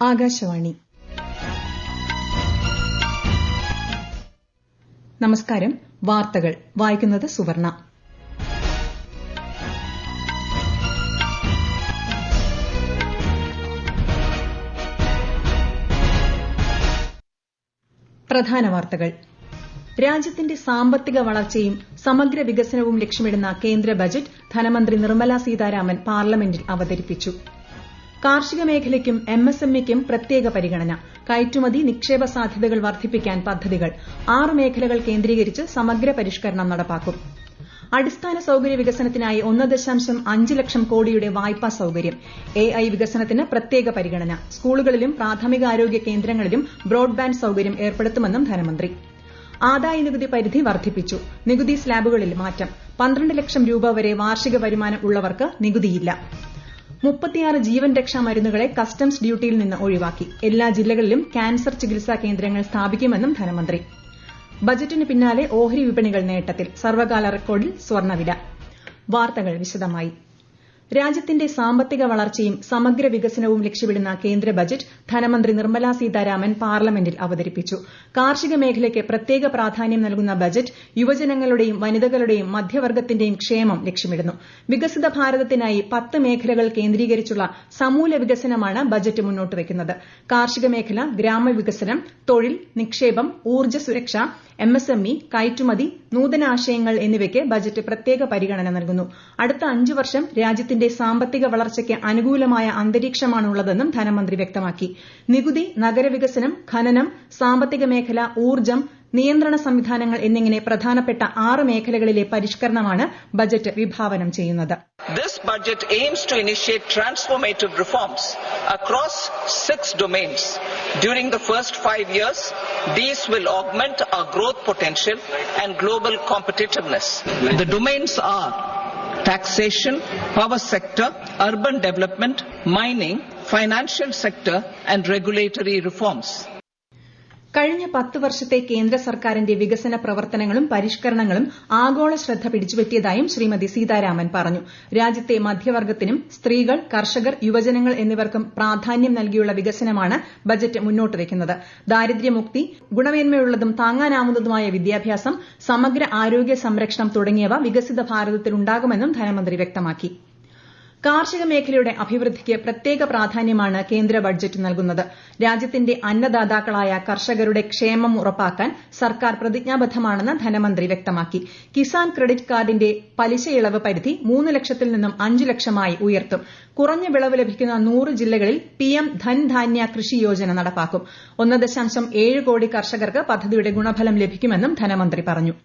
ആകാശവാണി. നമസ്കാരം. വാർത്തകൾ വായിക്കുന്നത് സുവർണ. പ്രധാന വാർത്തകൾ. രാജ്യത്തിന്റെ സാമ്പത്തിക വളർച്ചയും സമഗ്ര വികസനവും ലക്ഷ്യമിടുന്ന കേന്ദ്ര ബജറ്റ് ധനമന്ത്രി നിർമ്മല സീതാരാമൻ പാർലമെന്റിൽ അവതരിപ്പിച്ചു. കാർഷിക മേഖലയ്ക്കും എംഎസ്എംഇക്കും പ്രത്യേക പരിഗണന. കയറ്റുമതി, നിക്ഷേപ സാധ്യതകൾ വർദ്ധിപ്പിക്കാൻ പദ്ധതികൾ. 6 മേഖലകൾ കേന്ദ്രീകരിച്ച് സമഗ്ര പരിഷ്കരണം നടപ്പാക്കും. അടിസ്ഥാന സൌകര്യ വികസനത്തിനായി 1.5 ലക്ഷം കോടിയുടെ വായ്പാ സൌകര്യം. AI വികസനത്തിന് പ്രത്യേക പരിഗണന. സ്കൂളുകളിലും പ്രാഥമികാരോഗ്യ കേന്ദ്രങ്ങളിലും ബ്രോഡ്ബാൻഡ് സൌകര്യം ഏർപ്പെടുത്തുമെന്നും ധനമന്ത്രി. ആദായനികുതി പരിധി വർദ്ധിപ്പിച്ചു. നികുതി സ്ലാബുകളിൽ മാറ്റം. 12 ലക്ഷം രൂപ വരെ വാർഷിക വരുമാനം ഉള്ളവർക്ക് നികുതിയില്ല. 36 ജീവൻ രക്ഷാ മരുന്നുകളെ കസ്റ്റംസ് ഡ്യൂട്ടിയിൽ നിന്ന് ഒഴിവാക്കി. എല്ലാ ജില്ലകളിലും ക്യാൻസർ ചികിത്സാ കേന്ദ്രങ്ങൾ സ്ഥാപിക്കുമെന്നും ധനമന്ത്രി. ബജറ്റിന് പിന്നാലെ ഓഹരി വിപണികൾ നേട്ടത്തിൽ. സർവകാല റെക്കോർഡിൽ സ്വർണ്ണവില. വാർത്തകൾ വിശദമായി. രാജ്യത്തിന്റെ സാമ്പത്തിക വളർച്ചയും സമഗ്ര വികസനവും ലക്ഷ്യമിടുന്ന കേന്ദ്ര ബജറ്റ് ധനമന്ത്രി നിർമ്മല സീതാരാമൻ പാർലമെന്റിൽ അവതരിപ്പിച്ചു. കാർഷിക മേഖലയ്ക്ക് പ്രത്യേക പ്രാധാന്യം നൽകുന്ന ബജറ്റ് യുവജനങ്ങളുടെയും വനിതകളുടെയും മധ്യവർഗ്ഗത്തിന്റെയും ക്ഷേമം ലക്ഷ്യമിടുന്നു. വികസിത ഭാരതത്തിനായി 10 മേഖലകൾ കേന്ദ്രീകരിച്ചുള്ള സമൂല വികസനമാണ് ബജറ്റ് മുന്നോട്ട് വയ്ക്കുന്നത്. കാർഷിക മേഖല, ഗ്രാമവികസനം, തൊഴിൽ, നിക്ഷേപം, ഊർജ്ജ സുരക്ഷ, എംഎസ്എംഇ, കയറ്റുമതി, നൂതനാശയങ്ങൾ എന്നിവയ്ക്ക് ബജറ്റ് പ്രത്യേക പരിഗണന നൽകുന്നു. അടുത്ത 5 വർഷം രാജ്യത്തിന്റെ സാമ്പത്തിക വളർച്ചയ്ക്ക് അനുകൂലമായ അന്തരീക്ഷമാണുള്ളതെന്നും ധനമന്ത്രി വ്യക്തമാക്കി. നികുതി, നഗരവികസനം, ഖനനം, സാമ്പത്തിക മേഖല, ഊർജ്ജം, നിയന്ത്രണ സംവിധാനങ്ങൾ എന്നിങ്ങനെ പ്രധാനപ്പെട്ട 6 മേഖലകളിലെ പരിഷ്കരണമാണ് ബജറ്റ് വിഭാവനം ചെയ്യുന്നത്. This budget aims to initiate transformative reforms across 6 domains. During the first 5 years, these will augment our growth potential and global competitiveness. The domains are taxation, power sector, urban development, mining, financial sector and regulatory reforms. കഴിഞ്ഞ 10 വർഷത്തെ കേന്ദ്ര സർക്കാരിന്റെ വികസന പ്രവർത്തനങ്ങളും പരിഷ്കരണങ്ങളും ആഗോള ശ്രദ്ധ പിടിച്ചുപറ്റിയതായും ശ്രീമതി സീതാരാമൻ പറഞ്ഞു. രാജ്യത്തെ മധ്യവർഗ്ഗത്തിനും സ്ത്രീകൾ, കർഷകർ, യുവജനങ്ങൾ എന്നിവർക്കും പ്രാധാന്യം നൽകിയുള്ള വികസനമാണ് ബജറ്റ് മുന്നോട്ട് വയ്ക്കുന്നത്. ദാരിദ്ര്യമുക്തി, ഗുണമേന്മയുള്ളതും താങ്ങാനാവുന്നതുമായ വിദ്യാഭ്യാസം, സമഗ്ര ആരോഗ്യ സംരക്ഷണം തുടങ്ങിയവ വികസിത ഭാരതത്തിലുണ്ടാകുമെന്നും ധനമന്ത്രി വ്യക്തമാക്കി. കാർഷിക മേഖലയുടെ അഭിവൃദ്ധിക്ക് പ്രത്യേക പ്രാധാന്യമാണ് കേന്ദ്ര ബഡ്ജറ്റ് നൽകുന്നത്. രാജ്യത്തിന്റെ അന്നദാതാക്കളായ കർഷകരുടെ ക്ഷേമം ഉറപ്പാക്കാൻ സർക്കാർ പ്രതിജ്ഞാബദ്ധമാണെന്ന് ധനമന്ത്രി വ്യക്തമാക്കി. കിസാൻ ക്രെഡിറ്റ് കാർഡിന്റെ പലിശ ഇളവ് പരിധി 3 ലക്ഷത്തിൽ നിന്നും 5 ലക്ഷമായി ഉയർത്തും. കുറഞ്ഞ വിളവ് ലഭിക്കുന്ന 100 ജില്ലകളിൽ PM ധൻധാന്യ കൃഷി യോജന നടപ്പാക്കും. 1.7 കോടി കർഷകർക്ക് പദ്ധതിയുടെ ഗുണഫലം ലഭിക്കുമെന്നും ധനമന്ത്രി പറഞ്ഞു.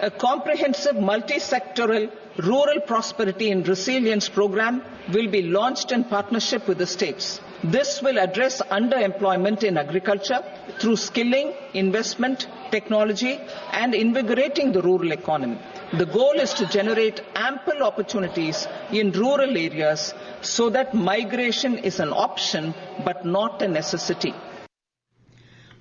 A comprehensive multi-sectoral rural prosperity and resilience program will be launched in partnership with the states. This will address underemployment in agriculture through skilling, investment, technology and invigorating the rural economy. The goal is to generate ample opportunities in rural areas so that migration is an option but not a necessity.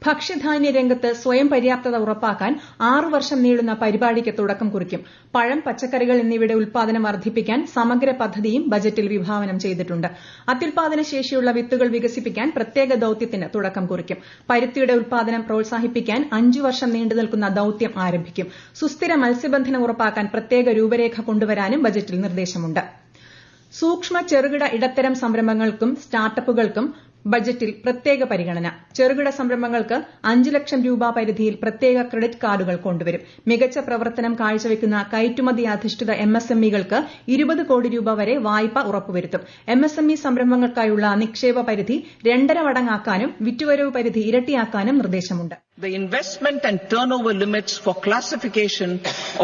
ഭക്ഷ്യധാന്യ രംഗത്ത് സ്വയം പര്യാപ്തത ഉറപ്പാക്കാൻ 6 വർഷം നീളുന്ന പരിപാടിക്ക് തുടക്കം കുറിക്കും. പഴം, പച്ചക്കറികൾ എന്നിവയുടെ ഉൽപ്പാദനം വർദ്ധിപ്പിക്കാൻ സമഗ്ര പദ്ധതിയും ബജറ്റിൽ വിഭാവനം ചെയ്തിട്ടുണ്ട്. അത്യുൽപ്പാദന ശേഷിയുള്ള വിത്തുകൾ വികസിപ്പിക്കാൻ പ്രത്യേക ദൌത്യത്തിന് തുടക്കം കുറിക്കും. പരുത്തിയുടെ ഉൽപ്പാദനം പ്രോത്സാഹിപ്പിക്കാൻ 5 വർഷം നീണ്ടുനിൽക്കുന്ന ദൌത്യം ആരംഭിക്കും. സുസ്ഥിര മത്സ്യബന്ധനം ഉറപ്പാക്കാൻ പ്രത്യേക രൂപരേഖ കൊണ്ടുവരാനും ബജറ്റിൽ നിർദ്ദേശമുണ്ട്. സൂക്ഷ്മ, ചെറുകിട, ഇടത്തരം സംരംഭങ്ങൾക്കും സ്റ്റാർട്ടപ്പുകൾക്കും ബജറ്റിൽ പ്രത്യേക പരിഗണന. ചെറുകിട സംരംഭങ്ങൾക്ക് 5 ലക്ഷം രൂപ പരിധിയിൽ പ്രത്യേക ക്രെഡിറ്റ് കാർഡുകൾ കൊണ്ടുവരും. മികച്ച പ്രവർത്തനം കാഴ്ചവെക്കുന്ന കയറ്റുമതി അധിഷ്ഠിത MSMEകൾക്ക് 20 കോടി രൂപ വരെ വായ്പ ഉറപ്പുവരുത്തും. MSME സംരംഭങ്ങൾക്കായുള്ള നിക്ഷേപ പരിധി 2.5 മടങ്ങാക്കാനും വിറ്റുവരവ് പരിധി ഇരട്ടിയാക്കാനും നിർദ്ദേശമുണ്ട്. The investment and turnover limits for classification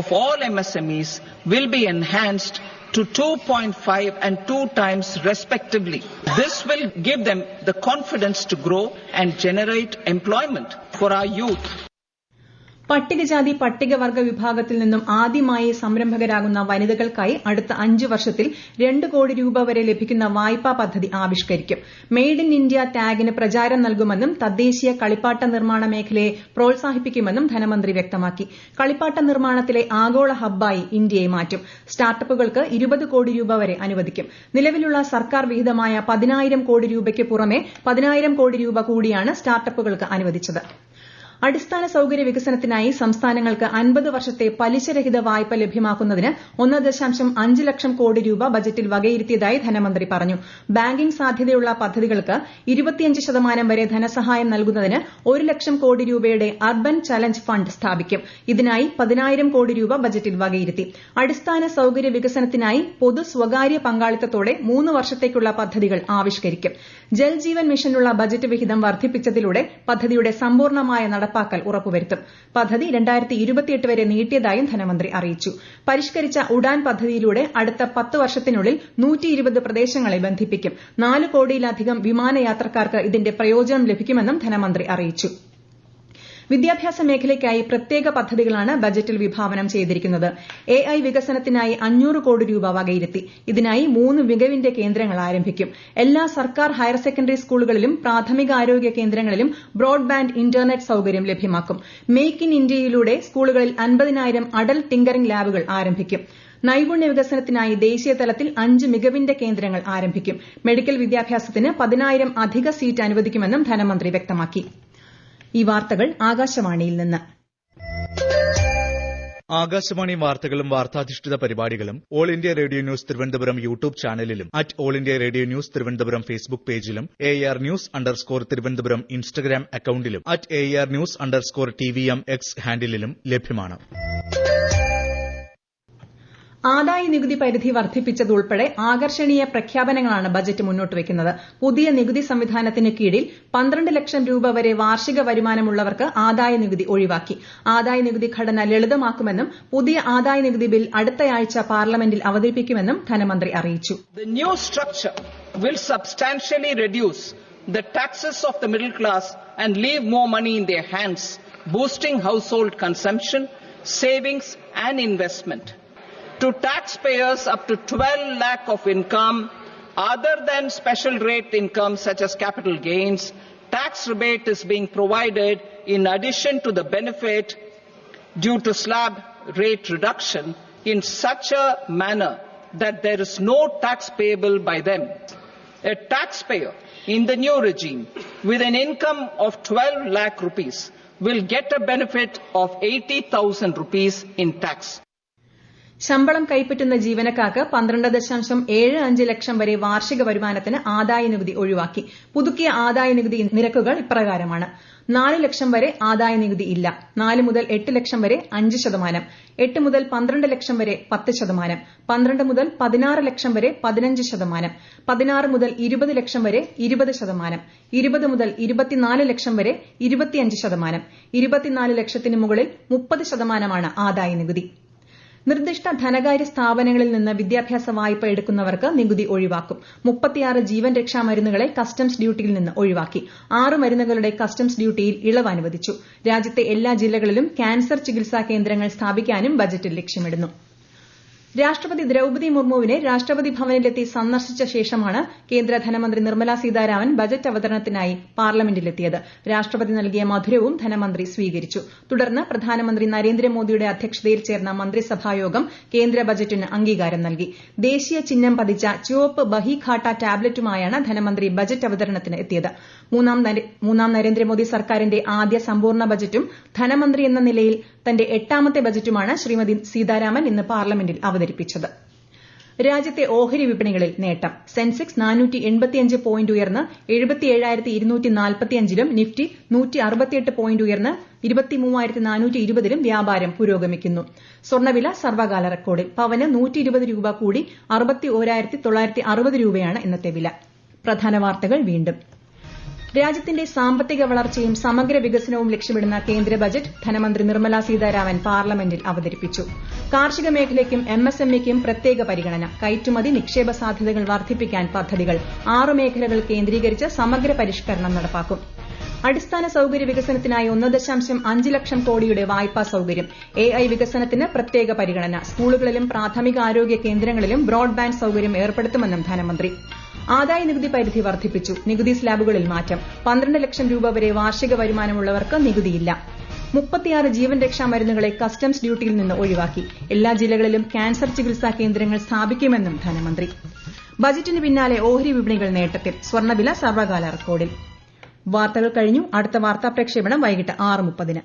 of all MSMEs will be enhanced to 2.5 and 2 times respectively. This will give them the confidence to grow and generate employment for our youth. പട്ടികജാതി പട്ടികവർഗ വിഭാഗത്തിൽ നിന്നും ആദ്യമായി സംരംഭകരാകുന്ന വനിതകൾക്കായി അടുത്ത 5 വർഷത്തിൽ 2 കോടി രൂപ വരെ ലഭിക്കുന്ന വായ്പാ പദ്ധതി ആവിഷ്കരിക്കും. മെയ്ഡ് ഇൻ ഇന്ത്യ ടാഗിന് പ്രചാരം നൽകുമെന്നും തദ്ദേശീയ കളിപ്പാട്ട നിർമ്മാണ മേഖലയെ പ്രോത്സാഹിപ്പിക്കുമെന്നും ധനമന്ത്രി വ്യക്തമാക്കി. കളിപ്പാട്ട നിർമ്മാണത്തിലെ ആഗോള ഹബ്ബായി ഇന്ത്യയെ മാറ്റും. സ്റ്റാർട്ടപ്പുകൾക്ക് 20 കോടി രൂപ വരെ അനുവദിക്കും. നിലവിലുള്ള സർക്കാർ വിഹിതമായ 10,000 കോടി രൂപയ്ക്ക് പുറമെ 10,000 കോടി രൂപ കൂടിയാണ് സ്റ്റാർട്ടപ്പുകൾക്ക് അനുവദിച്ചത്. അടിസ്ഥാന സൌകര്യ വികസനത്തിനായി സംസ്ഥാനങ്ങൾക്ക് 50 വർഷത്തെ പലിശരഹിത വായ്പ ലഭ്യമാക്കുന്നതിന് 1.5 ലക്ഷം കോടി രൂപ ബജറ്റിൽ വകയിരുത്തിയതായി ധനമന്ത്രി പറഞ്ഞു. ബാങ്കിംഗ് സാധ്യതയുള്ള പദ്ധതികൾക്ക് 25% വരെ ധനസഹായം നൽകുന്നതിന് 1 ലക്ഷം കോടി രൂപയുടെ അർബൻ ചലഞ്ച് ഫണ്ട് സ്ഥാപിക്കും. ഇതിനായി 10,000 കോടി രൂപ ബജറ്റിൽ വകയിരുത്തി. അടിസ്ഥാന സൌകര്യ വികസനത്തിനായി പൊതു സ്വകാര്യ പങ്കാളിത്തത്തോടെ 3 വർഷത്തേക്കുള്ള പദ്ധതികൾ ആവിഷ്കരിക്കും. ജൽ ജീവൻ മിഷനുള്ള ബജറ്റ് വിഹിതം വർദ്ധിപ്പിച്ചതിലൂടെ പദ്ധതിയുടെ സമ്പൂർണ്ണമായ നടപ്പാക്കൽ ഉറപ്പുവരുത്തും. പദ്ധതി 2028 വരെ നീട്ടിയതായും ധനമന്ത്രി അറിയിച്ചു. പരിഷ്കരിച്ച ഉഡാൻ പദ്ധതിയിലൂടെ അടുത്ത 10 വർഷത്തിനുള്ളിൽ 120 പ്രദേശങ്ങളെ ബന്ധിപ്പിക്കും. 4 കോടിയിലധികം വിമാനയാത്രക്കാർക്ക് ഇതിന്റെ പ്രയോജനം ലഭിക്കുമെന്നും ധനമന്ത്രി അറിയിച്ചു. വിദ്യാഭ്യാസ മേഖലയ്ക്കായി പ്രത്യേക പദ്ധതികളാണ് ബജറ്റിൽ വിഭാവനം ചെയ്തിരിക്കുന്നത്. AI വികസനത്തിനായി 500 കോടി രൂപ വകയിരുത്തി. ഇതിനായി 3 മികവിന്റെ കേന്ദ്രങ്ങൾ ആരംഭിക്കും. എല്ലാ സർക്കാർ ഹയർ സെക്കൻഡറി സ്കൂളുകളിലും പ്രാഥമികാരോഗ്യ കേന്ദ്രങ്ങളിലും ബ്രോഡ്ബാൻഡ് ഇന്റർനെറ്റ് സൌകര്യം ലഭ്യമാക്കും. മെയ്ക്ക് ഇൻ ഇന്ത്യയിലൂടെ സ്കൂളുകളിൽ 50,000 അഡൽട്ട് ടിങ്കറിംഗ് ലാബുകൾ ആരംഭിക്കും. നൈപുണ്യ വികസനത്തിനായി ദേശീയ തലത്തിൽ 5 മികവിന്റെ കേന്ദ്രങ്ങൾ ആരംഭിക്കും. മെഡിക്കൽ വിദ്യാഭ്യാസത്തിന് 10,000 അധിക സീറ്റ് അനുവദിക്കുമെന്നും ധനമന്ത്രി വ്യക്തമാക്കി. ഈ വാർത്തകൾ ആകാശവാണിയിൽ നിന്ന്. ആകാശവാണി വാർത്തകളും വാർത്താധിഷ്ഠിത പരിപാടികളും all India radio news Thiruvananthapuram YouTube ചാനലിലും all India radio news Thiruvananthapuram Facebook പേജിലും AR News_ തിരുവനന്തപുരം ഇൻസ്റ്റഗ്രാം അക്കൌണ്ടിലും AR News_TVM X ഹാൻഡിലും ലഭ്യമാണ്. ആദായ നികുതി പരിധി വർദ്ധിപ്പിച്ചതുൾപ്പെടെ ആകർഷണീയ പ്രഖ്യാപനങ്ങളാണ് ബജറ്റ് മുന്നോട്ട് വയ്ക്കുന്നത്. പുതിയ നികുതി സംവിധാനത്തിന് കീഴിൽ 12 ലക്ഷം രൂപ വരെ വാർഷിക വരുമാനമുള്ളവർക്ക് ആദായ നികുതി ഒഴിവാക്കി. ആദായ നികുതി ഘടന ലളിതമാക്കുമെന്നും പുതിയ ആദായ നികുതി ബിൽ അടുത്തയാഴ്ച പാർലമെന്റിൽ അവതരിപ്പിക്കുമെന്നും ധനമന്ത്രി അറിയിച്ചു. The new structure will substantially reduce the taxes of the middle class and leave more money in their hands, boosting household consumption, savings and investment. To taxpayers up to 12 lakh of income, other than special rate income such as capital gains, tax rebate is being provided in addition to the benefit due to slab rate reduction in such a manner that there is no tax payable by them. A taxpayer in the new regime with an income of 12 lakh rupees will get a benefit of 80,000 rupees in tax. ശമ്പളം കൈപ്പറ്റുന്ന ജീവനക്കാർക്ക് 12.75 ലക്ഷം വരെ വാർഷിക വരുമാനത്തിന് ആദായ നികുതി ഒഴിവാക്കി. പുതുക്കിയ ആദായ നികുതി നിരക്കുകൾ ഇപ്രകാരമാണ്. 4 ലക്ഷം വരെ ആദായ നികുതി ഇല്ല. 4 മുതൽ 8 ലക്ഷം വരെ 5%, 8 മുതൽ 12 ലക്ഷം വരെ 10%, 12 മുതൽ 16 ലക്ഷം വരെ 15%, 16 മുതൽ 20 ലക്ഷം വരെ 20%, 20 മുതൽ 24 ലക്ഷം വരെ 25%, 24 ലക്ഷത്തിന് മുകളിൽ 30%ആണ് ആദായ നികുതി. നിർദ്ദിഷ്ട ധനകാര്യ സ്ഥാപനങ്ങളിൽ നിന്ന് വിദ്യാഭ്യാസ വായ്പ എടുക്കുന്നവർക്ക് നികുതി ഒഴിവാക്കും. 36 ജീവൻ രക്ഷാ മരുന്നുകളെ കസ്റ്റംസ് ഡ്യൂട്ടിയിൽ നിന്ന് ഒഴിവാക്കി. 6 മരുന്നുകളുടെ കസ്റ്റംസ് ഡ്യൂട്ടിയിൽ ഇളവ് അനുവദിച്ചു. രാജ്യത്തെ എല്ലാ ജില്ലകളിലും ക്യാൻസർ ചികിത്സാ കേന്ദ്രങ്ങൾ സ്ഥാപിക്കാനും ബജറ്റിൽ ലക്ഷ്യമിടുന്നു. രാഷ്ട്രപതി ദ്രൌപദി മുർമുവിനെ രാഷ്ട്രപതി ഭവനിലെത്തി സന്ദർശിച്ച ശേഷമാണ് കേന്ദ്ര ധനമന്ത്രി നിർമ്മല സീതാരാമൻ ബജറ്റ് അവതരണത്തിനായി പാർലമെന്റിലെത്തിയത്. രാഷ്ട്രപതി നൽകിയ മധുരവും ധനമന്ത്രി സ്വീകരിച്ചു. തുടർന്ന് പ്രധാനമന്ത്രി നരേന്ദ്രമോദിയുടെ അധ്യക്ഷതയിൽ ചേർന്ന മന്ത്രിസഭായോഗം കേന്ദ്ര ബജറ്റിന് അംഗീകാരം നൽകി. ദേശീയ ചിഹ്നം പതിച്ച ചുവപ്പ് ബഹിഖാട്ട ടാബ്ലറ്റുമായാണ് ധനമന്ത്രി ബജറ്റ് അവതരണത്തിന് എത്തിയത്. മൂന്നാം നരേന്ദ്രമോദി സർക്കാരിന്റെ ആദ്യ സമ്പൂർണ്ണ ബജറ്റും ധനമന്ത്രി എന്ന നിലയിൽ തന്റെ 8ാമത്തെ ബജറ്റുമാണ് ശ്രീമതി സീതാരാമൻ ഇന്ന് പാർലമെന്റിൽ അവതരിപ്പിച്ചത്. രാജ്യത്തെ ഓഹരി വിപണികളിൽ നേട്ടം. സെൻസെക്സ് 485 പോയിന്റ് ഉയർന്ന് 77,245ലും നിഫ്റ്റി 168 പോയിന്റ് ഉയർന്ന് 23,420ലും വ്യാപാരം പുരോഗമിക്കുന്നു. സ്വർണ്ണവില സർവകാല റെക്കോർഡിൽ. പവന് 120 രൂപ കൂടി 61,960 രൂപയാണ് ഇന്നത്തെ വില. പ്രധാന വാർത്തകൾ വീണ്ടും. രാജ്യത്തിന്റെ സാമ്പത്തിക വളർച്ചയും സമഗ്ര വികസനവും ലക്ഷ്യമിടുന്ന കേന്ദ്ര ബജറ്റ് ധനമന്ത്രി നിർമ്മല സീതാരാമൻ പാർലമെന്റിൽ അവതരിപ്പിച്ചു. കാർഷിക മേഖലയ്ക്കും MSMEക്കും പ്രത്യേക പരിഗണന. കയറ്റുമതി നിക്ഷേപ സാധ്യതകൾ വർദ്ധിപ്പിക്കാൻ പദ്ധതികൾ. 6 മേഖലകൾ കേന്ദ്രീകരിച്ച് സമഗ്ര പരിഷ്കരണം നടപ്പാക്കും. അടിസ്ഥാന സൌകര്യ വികസനത്തിനായി 1.5 ലക്ഷം കോടിയുടെ വായ്പാ സൌകര്യം. AI വികസനത്തിന് പ്രത്യേക പരിഗണന. സ്കൂളുകളിലും പ്രാഥമികാരോഗ്യ കേന്ദ്രങ്ങളിലും ബ്രോഡ്ബാൻഡ് സൌകര്യം ഏർപ്പെടുത്തുമെന്നും ധനമന്ത്രി. ആദായനികുതി പരിധി വർദ്ധിപ്പിച്ചു. നികുതി സ്ലാബുകളിൽ മാറ്റം. 12 ലക്ഷം രൂപ വരെ വാർഷിക വരുമാനമുള്ളവർക്ക് നികുതിയില്ല. 36 ജീവൻ രക്ഷാ മരുന്നുകളെ കസ്റ്റംസ് ഡ്യൂട്ടിയിൽ നിന്ന് ഒഴിവാക്കി. എല്ലാ ജില്ലകളിലും ക്യാൻസർ ചികിത്സാ കേന്ദ്രങ്ങൾ സ്ഥാപിക്കുമെന്നും ധനമന്ത്രി. ബജറ്റിന് പിന്നാലെ ഓഹരി വിപണികൾ നേട്ടത്തിൽ. സ്വർണ്ണവില സർവകാല റെക്കോർഡിൽ. വാർത്തകൾ കഴിഞ്ഞു. അടുത്ത വാർത്താ പ്രക്ഷേപണം വൈകിട്ട് 6:30.